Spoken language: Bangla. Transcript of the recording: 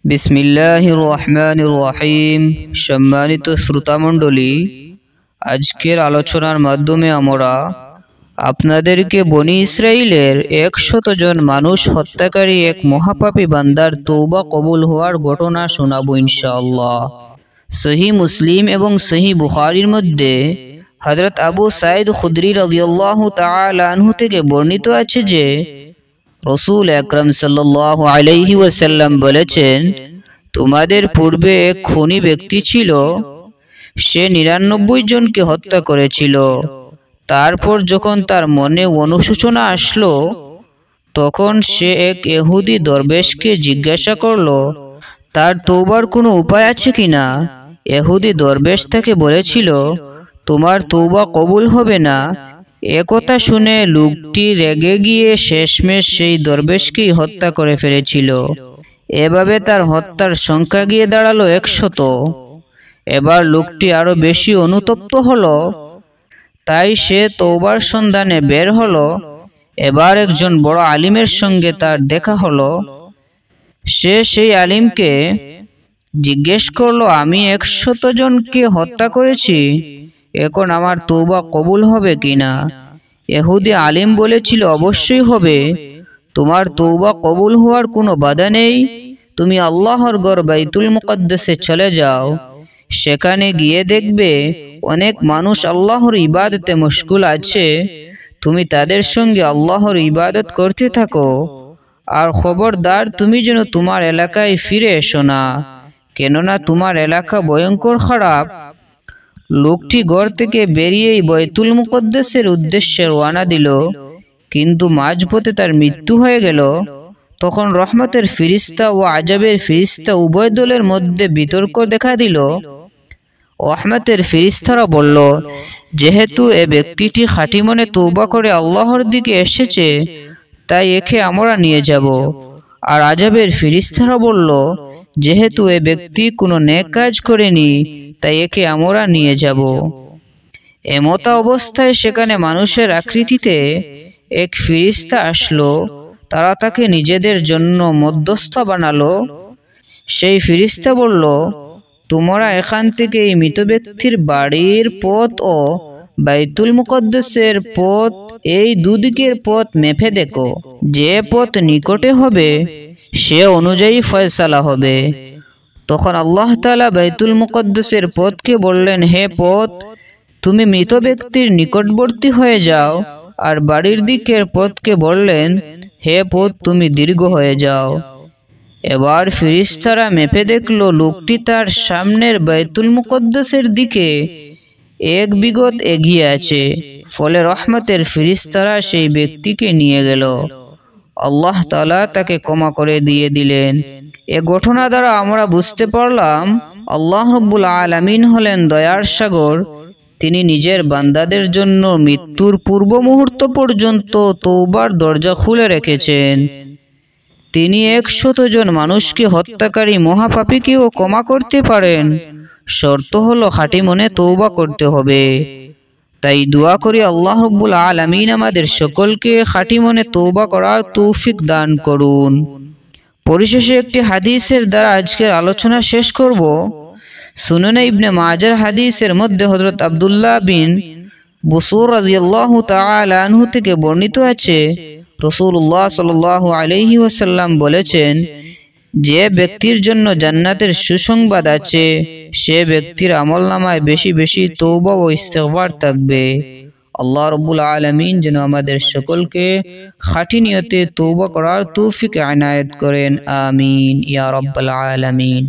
বিসমিল্লাহির রহমানির রহিম। সম্মানিত শ্রোতামণ্ডলী, আজকের আলোচনার মাধ্যমে আমরা আপনাদেরকে বনি ইসরাইলের 100 জন মানুষ হত্যাকারী এক মহাপাপী বান্দার তওবা কবুল হওয়ার ঘটনা শোনাবো ইনশাআল্লাহ। সহিহ মুসলিম এবং সহিহ বুখারীর মধ্যে হযরত আবু সাঈদ খুদরি রাদিয়াল্লাহু তাআলা আনহু থেকে বর্ণিত আছে যে রাসূল আকরাম সাল্লাল্লাহু আলাইহি ওয়াসাল্লাম বলেছেন, তোমাদের পূর্বে এক খুনি ব্যক্তি ছিল। সে 99 জনকে হত্যা করেছিল। তারপর যখন তার মনে অনুশোচনা আসলো, তখন সে এক ইহুদি দরবেশকে জিজ্ঞাসা করলো তার তওবার কোনো উপায় আছে কিনা। ইহুদি দরবেশ তাকে বলেছিল, তোমার তওবা কবুল হবে না। একথা শুনে লোকটি রেগে গিয়ে শেষমেশ সেই দরবেশকেই হত্যা করে ফেলেছিল। এভাবে তার হত্যার সংখ্যা গিয়ে দাঁড়ালো 100। এবার লোকটি আরো বেশি অনুতপ্ত হলো, তাই সে তওবার সন্ধানে বের হলো। এবার একজন বড় আলিমের সঙ্গে তার দেখা হলো। সে সেই আলিমকে জিজ্ঞেস করলো, আমি 100 জনকে হত্যা করেছি, এখন আমার তওবা কবুল হবে কিনা। ইহুদি আলিম বলেছিল, অবশ্যই হবে। তোমার তওবা কবুল হওয়ার কোনো বাধা নেই। তুমি আল্লাহর ঘর বাইতুল মুকদ্দাসে চলে যাও। সেখানে গিয়ে দেখবে অনেক মানুষ আল্লাহর ইবাদতে মশগুল আছে। তুমি তাদের সঙ্গে আল্লাহর ইবাদত করতে থাকো। আর খবরদার, তুমি যেন তোমার এলাকায় ফিরে এসো না, কেননা তোমার এলাকা ভয়ঙ্কর খারাপ। লোকটি ঘর থেকে বেরিয়েই বাইতুল মুকদ্দাসের উদ্দেশ্যে রওনা দিল, কিন্তু মাঝপথে তার মৃত্যু হয়ে গেল। তখন রহমতের ফিরিস্তা ও আযাবের ফিরিস্তা উভয় দলের মধ্যে বিতর্ক দেখা দিল। রহমতের ফিরিস্তারা বলল, যেহেতু এ ব্যক্তিটি খাঁটি মনে তওবা করে আল্লাহর দিকে এসেছে, তাই একে আমরা নিয়ে যাব। আর আযাবের ফিরিস্তারা বলল, যেহেতু এ ব্যক্তি কোনো নেক কাজ করেনি, তাই একে আমরা নিয়ে যাব। এমতা অবস্থায় সেখানে মানুষের আকৃতিতে এক ফিরিস্তা আসলো। তারা তাকে নিজেদের জন্য মধ্যস্থ বানালো। সেই ফিরিস্তা বলল, তোমরা এখান থেকে এই মৃত ব্যক্তির বাড়ির পথ ও বাইতুল মুকদ্দাসের পথ, এই দুদিকের পথ মেপে দেখো। যে পথ নিকটে হবে সে অনুযায়ী ফয়সালা হবে। তখন আল্লাহ তাআলা বাইতুল মুকদ্দাসের পথকে বললেন, হে পথ, তুমি মৃত ব্যক্তির নিকটবর্তী হয়ে যাও। আর বাড়ির দিকের পথকে বললেন, হে পথ, তুমি দীর্ঘ হয়ে যাও। এবার ফিরিস্তারা মেপে দেখলো লোকটি তার সামনের বাইতুল মুকদ্দাসের দিকে 1 বিঘত এগিয়ে আছে। ফলে রহমতের ফিরিস্তারা সেই ব্যক্তিকে নিয়ে গেল। আল্লাহ তাআলা তাকে ক্ষমা করে দিয়ে দিলেন। এ ঘটনা দ্বারা আমরা বুঝতে পারলাম, আল্লাহ রাব্বুল আলামিন হলেন দয়ার সাগর। তিনি নিজের বান্দাদের জন্য মৃত্যুর পূর্ব মুহূর্ত পর্যন্ত তওবার দরজা খুলে রেখেছেন। তিনি 100 জন মানুষকে হত্যাকারী মহাপাপীকেও ক্ষমা করতে পারেন। শর্ত হলো খাঁটি মনে তওবা করতে হবে। তাই দোয়া করি আল্লাহ রাব্বুল আলামিন আমাদের সকলকে খাঁটি মনে তওবা করার তৌফিক দান করুন। পরিশেষে একটি হাদিসের দ্বারা আজকের আলোচনা শেষ করব। সুনানে ইবনে মাজার হাদিসের মধ্যে হযরত আব্দুল্লাহ বিন বুসুর রাদিয়াল্লাহু তাআলা আনহু থেকে বর্ণিত আছে, রাসূলুল্লাহ সাল্লাল্লাহু আলাইহি ওয়াসাল্লাম বলেছেন, যে ব্যক্তির জন্য জান্নাতের সুসংবাদ আছে, সে ব্যক্তির আমলনামায় বেশি বেশি তওবা ও ইস্তিগফার থাকবে। আল্লাহ রাব্বুল আলামিন যেন আমাদের সকলকে খাঁটি নিয়তে তওবা করার তৌফিক এনায়েত করেন। আমিন ইয়া রাব্বাল আলামিন।